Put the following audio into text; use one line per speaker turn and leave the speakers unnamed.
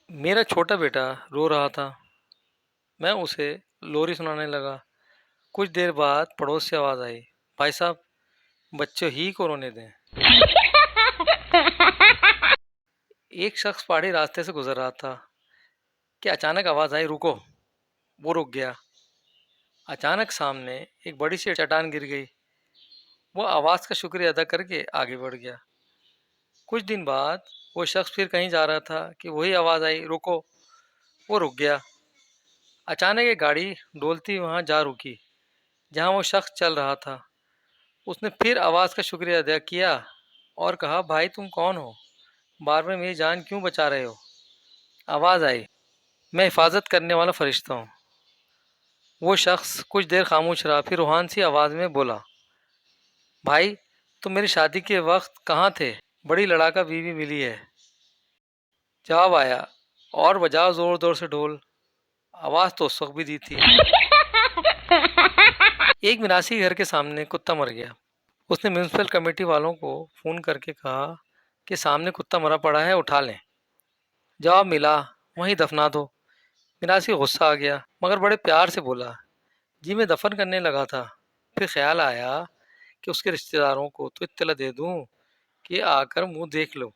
میرا چھوٹا بیٹا رو رہا تھا۔ میں اسے لوری سنانے لگا۔ کچھ دیر بعد پڑوس سے آواز آئی، بھائی صاحب بچوں ہی کو رونے دیں۔ ایک شخص پہاڑی راستے سے گزر رہا تھا کہ اچانک آواز آئی، رکو۔ وہ رک گیا۔ اچانک سامنے ایک بڑی سی چٹان گر گئی۔ وہ آواز کا شکریہ ادا کر کے آگے بڑھ گیا۔ کچھ دن بعد وہ شخص پھر کہیں جا رہا تھا کہ وہی آواز آئی، رکو۔ وہ رک گیا۔ اچانک ایک گاڑی ڈولتی وہاں جا رکی جہاں وہ شخص چل رہا تھا۔ اس نے پھر آواز کا شکریہ ادا کیا اور کہا، بھائی تم کون ہو؟ بار بار میری جان کیوں بچا رہے ہو؟ آواز آئی، میں حفاظت کرنے والا فرشتہ ہوں۔ وہ شخص کچھ دیر خاموش رہا، پھر روحان سی آواز میں بولا، بھائی تم میری شادی کے وقت کہاں تھے؟ بڑی لڑاکا بیوی ملی ہے۔ جواب آیا، اور بجاؤ زور زور سے ڈھول۔ آواز تو اس وقت بھی دی تھی۔ ایک مناسی گھر کے سامنے کتا مر گیا۔ اس نے میونسپل کمیٹی والوں کو فون کر کے کہا کہ سامنے کتا مرا پڑا ہے، اٹھا لیں۔ جواب ملا، وہیں دفنا دو۔ مناسی غصہ آ گیا مگر بڑے پیار سے بولا، جی میں دفن کرنے لگا تھا، پھر خیال آیا کہ اس کے رشتہ داروں کو تو اطلاع دے دوں کہ آ کر منہ دیکھ لو۔